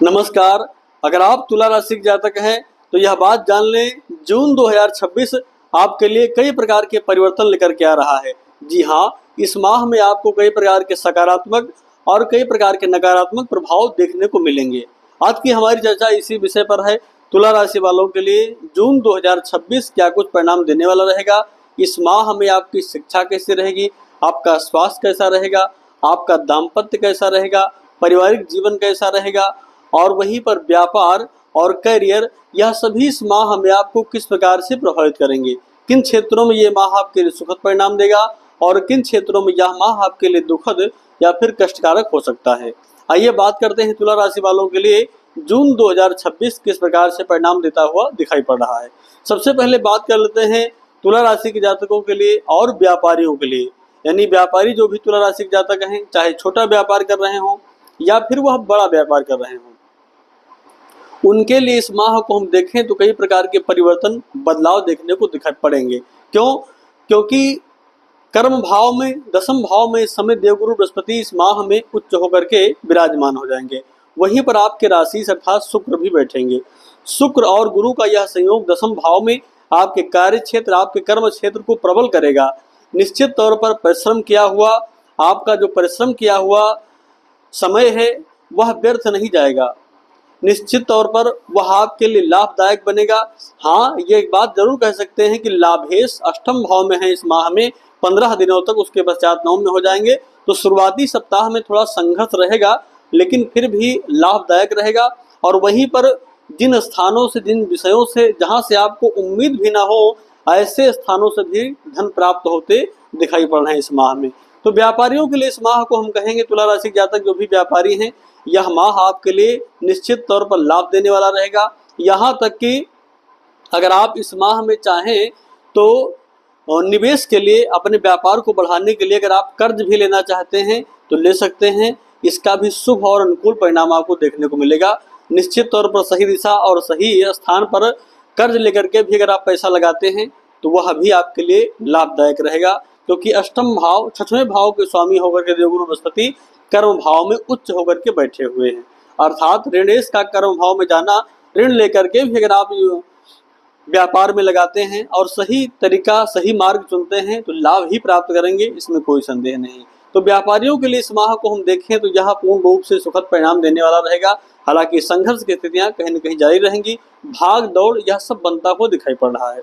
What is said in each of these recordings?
नमस्कार। अगर आप तुला राशि के जातक हैं तो यह बात जान लें, जून 2026 आपके लिए कई प्रकार के परिवर्तन लेकर के आ रहा है। जी हाँ, इस माह में आपको कई प्रकार के सकारात्मक और कई प्रकार के नकारात्मक प्रभाव देखने को मिलेंगे। आज की हमारी चर्चा इसी विषय पर है। तुला राशि वालों के लिए जून 2026 क्या कुछ परिणाम देने वाला रहेगा। इस माह में आपकी शिक्षा कैसी रहेगी, आपका स्वास्थ्य कैसा रहेगा, आपका दाम्पत्य कैसा रहेगा, पारिवारिक जीवन कैसा रहेगा और वहीं पर व्यापार और करियर, यह सभी इस माह में आपको किस प्रकार से प्रभावित करेंगे। किन क्षेत्रों में ये माह आपके लिए सुखद परिणाम देगा और किन क्षेत्रों में यह माह आपके लिए दुखद या फिर कष्टकारक हो सकता है। आइए बात करते हैं तुला राशि वालों के लिए जून 2026 किस प्रकार से परिणाम देता हुआ दिखाई पड़ रहा है। सबसे पहले बात कर लेते हैं तुला राशि के जातकों के लिए और व्यापारियों के लिए। यानी व्यापारी जो भी तुला राशि के जातक हैं, चाहे छोटा व्यापार कर रहे हों या फिर वह बड़ा व्यापार कर रहे हों, उनके लिए इस माह को हम देखें तो कई प्रकार के परिवर्तन, बदलाव देखने को दिखाई पड़ेंगे। क्यों? क्योंकि कर्म भाव में, दसम भाव में इस समय देवगुरु बृहस्पति इस माह में उच्च होकर के विराजमान हो जाएंगे। वहीं पर आपके राशि अर्थात शुक्र भी बैठेंगे। शुक्र और गुरु का यह संयोग दसम भाव में आपके कार्य क्षेत्र, आपके कर्म क्षेत्र को प्रबल करेगा। निश्चित तौर पर परिश्रम किया हुआ, आपका जो परिश्रम किया हुआ समय है वह व्यर्थ नहीं जाएगा। निश्चित तौर पर वह आपके लिए लाभदायक बनेगा। हाँ, ये एक बात जरूर कह सकते हैं कि लाभेश अष्टम भाव में है इस माह में 15 दिनों तक, उसके पश्चात नवम में हो जाएंगे। तो शुरुआती सप्ताह में थोड़ा संघर्ष रहेगा, लेकिन फिर भी लाभदायक रहेगा। और वहीं पर जिन स्थानों से, जिन विषयों से, जहां से आपको उम्मीद भी ना हो, ऐसे स्थानों से भी धन प्राप्त होते दिखाई पड़ रहे हैं इस माह में। तो व्यापारियों के लिए इस माह को हम कहेंगे, तुला राशि के जातक जो भी व्यापारी हैं, यह माह आपके लिए निश्चित तौर पर लाभ देने वाला रहेगा। यहाँ तक कि अगर आप इस माह में चाहें तो निवेश के लिए, अपने व्यापार को बढ़ाने के लिए अगर आप कर्ज भी लेना चाहते हैं तो ले सकते हैं। इसका भी शुभ और अनुकूल परिणाम आपको देखने को मिलेगा। निश्चित तौर पर सही दिशा और सही स्थान पर कर्ज लेकर के भी अगर आप पैसा लगाते हैं तो वह भी आपके लिए लाभदायक रहेगा। क्योंकि अष्टम भाव, छठवें भाव के स्वामी होकर के देवगुरु बृहस्पति कर्म भाव में उच्च होकर के बैठे हुए हैं। अर्थात ऋणेश का कर्म भाव में जाना, ऋण लेकर के भी अगर आप व्यापार में लगाते हैं और सही तरीका, सही मार्ग चुनते हैं तो लाभ ही प्राप्त करेंगे, इसमें कोई संदेह नहीं। तो व्यापारियों के लिए इस माह को हम देखें तो यह पूर्ण रूप से सुखद परिणाम देने वाला रहेगा। हालांकि संघर्ष की स्थितियां कहीं न कहीं जारी रहेंगी, भाग दौड़ यह सब बनता हुआ दिखाई पड़ रहा है।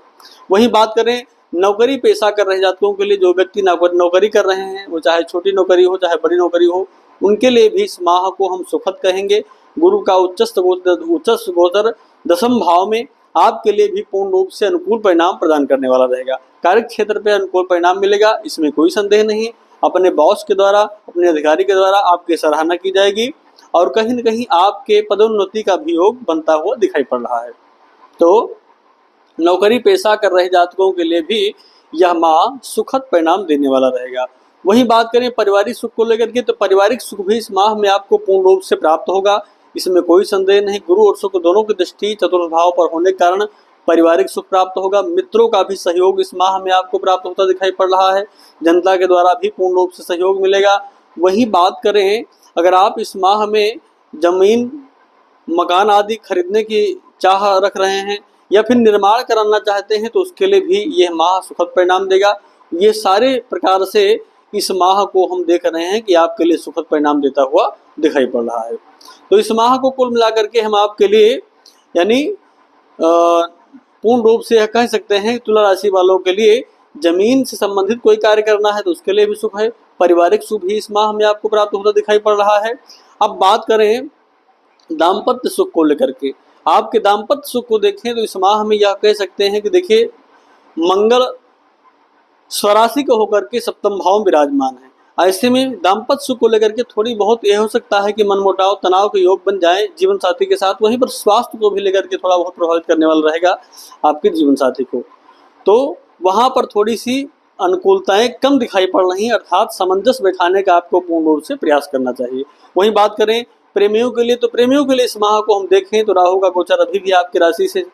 वहीं बात करें नौकरी पेशा कर रहे जातकों के लिए, जो व्यक्ति नौकरी कर रहे हैं, वो चाहे छोटी नौकरी हो चाहे बड़ी नौकरी हो, उनके लिए भी इस माह को हम सुखद कहेंगे। गुरु का उच्चस्थ गोचर दसम भाव में आपके लिए भी पूर्ण रूप से अनुकूल परिणाम प्रदान करने वाला रहेगा। कार्य क्षेत्र पे अनुकूल परिणाम मिलेगा, इसमें कोई संदेह नहीं। अपने बॉस के द्वारा, अपने अधिकारी के द्वारा आपकी सराहना की जाएगी और कहीं न कहीं आपके पदोन्नति का भी योग बनता हुआ दिखाई पड़ रहा है। तो नौकरी पेशा कर रहे जातकों के लिए भी यह माह सुखद परिणाम देने वाला रहेगा। वहीं बात करें पारिवारिक सुख को लेकर के, तो पारिवारिक सुख भी इस माह में आपको पूर्ण रूप से प्राप्त होगा, इसमें कोई संदेह नहीं। गुरु और शुक्र दोनों की दृष्टि चतुर्थ भाव पर होने के कारण पारिवारिक सुख प्राप्त होगा। मित्रों का भी सहयोग इस माह में आपको प्राप्त होता दिखाई पड़ रहा है। जनता के द्वारा भी पूर्ण रूप से सहयोग मिलेगा। वहीं बात करें अगर आप इस माह में जमीन, मकान आदि खरीदने की चाह रख रहे हैं या फिर निर्माण कराना चाहते हैं तो उसके लिए भी यह माह सुखद परिणाम देगा। ये सारे प्रकार से इस माह को हम देख रहे हैं कि आपके लिए सुखद परिणाम देता हुआ दिखाई पड़ रहा है। तो इस माह को कुल मिलाकर के हम आपके लिए यानी पूर्ण रूप से यह कह सकते हैं तुला राशि वालों के लिए जमीन से संबंधित कोई कार्य करना है तो उसके लिए भी सुख है। पारिवारिक सुख भी इस माह में आपको प्राप्त होता दिखाई पड़ रहा है। अब बात करें दाम्पत्य सुख को लेकर के, आपके दाम्पत्य सुख को देखें तो इस माह में यह कह सकते हैं कि देखिए, मंगल स्वराशि को होकर के सप्तम भाव में विराजमान है। ऐसे में दाम्पत्य सुख को लेकर के थोड़ी बहुत यह हो सकता है कि मनमुटाव, तनाव के योग बन जाए जीवन साथी के साथ। वहीं पर स्वास्थ्य को भी लेकर के थोड़ा बहुत प्रभावित करने वाला रहेगा आपके जीवन साथी को, तो वहां पर थोड़ी सी अनुकूलताएं कम दिखाई पड़ रही हैं। अर्थात सामंजस्य बैठाने का आपको पूर्ण रूप से प्रयास करना चाहिए। वहीं बात करें प्रेमियों के लिए, तो प्रेमियों के लिए इस माह को हम देखें तो राहु का गोचर अभी भी आपकी राशि से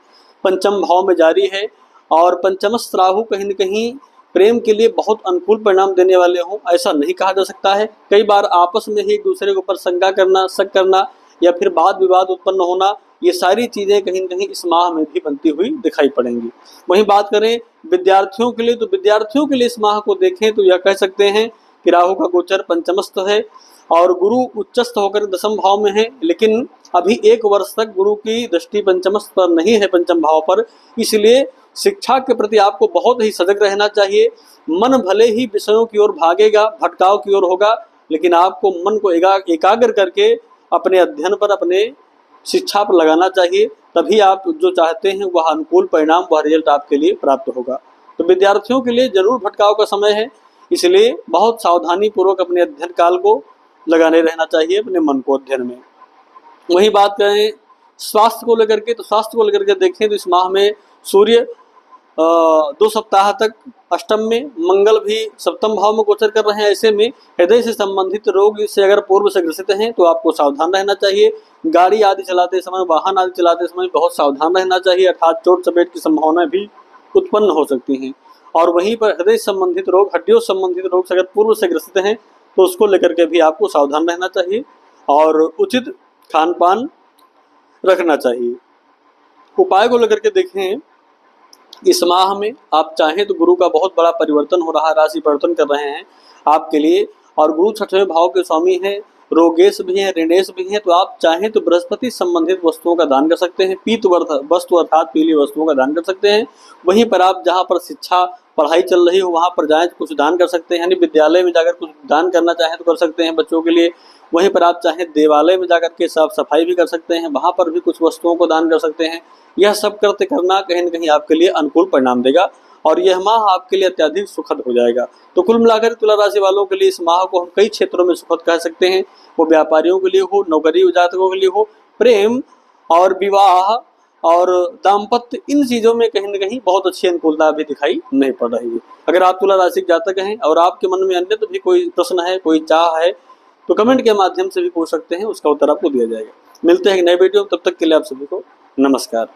पंचम भाव में जारी है और पंचमस्थ राहु कहीं न कहीं प्रेम के लिए बहुत अनुकूल परिणाम देने वाले हों ऐसा नहीं कहा जा सकता है। कई बार आपस में ही एक दूसरे के ऊपर शंका करना, शक करना या फिर वाद विवाद उत्पन्न होना, ये सारी चीजें कहीं न कहीं इस माह में भी बनती हुई दिखाई पड़ेंगी। वहीं बात करें विद्यार्थियों के लिए, तो विद्यार्थियों के लिए इस माह को देखें तो यह कह सकते हैं कि राहु का गोचर पंचमस्थ है और गुरु उच्चस्थ होकर दशम भाव में है, लेकिन अभी 1 वर्ष तक गुरु की दृष्टि पंचमस्थ पर नहीं है, पंचम भाव पर। इसलिए शिक्षा के प्रति आपको बहुत ही सजग रहना चाहिए। मन भले ही विषयों की ओर भागेगा, भटकाव की ओर होगा, लेकिन आपको मन को एकाग्र करके अपने अध्ययन पर, अपने शिक्षा पर लगाना चाहिए, तभी आप जो चाहते हैं वह अनुकूल परिणाम, वह रिजल्ट आपके लिए प्राप्त होगा। तो विद्यार्थियों के लिए जरूर भटकाव का समय है, इसलिए बहुत सावधानी पूर्वक अपने अध्ययन काल को लगाने रहना चाहिए, अपने मन को अध्ययन में। वही बात करें स्वास्थ्य को लेकर के, तो स्वास्थ्य को लेकर के देखें तो इस माह में सूर्य 2 सप्ताह तक अष्टम में, मंगल भी सप्तम भाव में गोचर कर रहे हैं। ऐसे में हृदय से संबंधित रोग से अगर पूर्व से ग्रसित हैं तो आपको सावधान रहना चाहिए। गाड़ी आदि चलाते समय, वाहन आदि चलाते समय बहुत सावधान रहना चाहिए, अर्थात चोट चपेट की संभावना भी उत्पन्न हो सकती हैं। और वहीं पर हृदय संबंधित रोग, हड्डियों संबंधित रोग से अगर पूर्व से ग्रसित हैं तो उसको लेकर के भी आपको सावधान रहना चाहिए और उचित खान पान रखना चाहिए। उपाय को लेकर के देखें, इस माह में आप चाहें तो गुरु का बहुत बड़ा परिवर्तन हो रहा है, राशि परिवर्तन कर रहे हैं आपके लिए, और गुरु 6वें भाव के स्वामी हैं, रोगेश भी हैं, ऋणेश भी हैं। तो आप चाहें तो बृहस्पति संबंधित वस्तुओं का दान कर सकते हैं, पीत वस्तु अर्थात पीली वस्तुओं का दान कर सकते हैं। वहीं पर आप जहाँ पर शिक्षा पढ़ाई चल रही हो वहाँ पर जाएं तो कुछ दान कर सकते हैं, यानी विद्यालय में जाकर कुछ दान करना चाहें तो कर सकते हैं बच्चों के लिए। वहीं पर आप चाहें देवालय में जाकर के साफ सफाई भी कर सकते हैं, वहाँ पर भी कुछ वस्तुओं को दान कर सकते हैं। यह सब करना कहीं न कहीं आपके लिए अनुकूल परिणाम देगा और यह माह आपके लिए अत्यधिक सुखद हो जाएगा। तो कुल मिलाकर तुला राशि वालों के लिए इस माह को हम कई क्षेत्रों में सुखद कह सकते हैं, वो व्यापारियों के लिए हो, नौकरी जातकों के लिए हो, प्रेम और विवाह और दाम्पत्य, इन चीज़ों में कहीं न कहीं बहुत अच्छी अनुकूलता अभी दिखाई नहीं पड़ रही है। अगर आप तुला राशि के जातक हैं और आपके मन में अन्य भी कोई प्रश्न है, कोई चाह है, तो कमेंट के माध्यम से भी पूछ सकते हैं, उसका उत्तर आपको दिया जाएगा। मिलते हैं एक नए वीडियो, तब तक के लिए आप सभी को नमस्कार।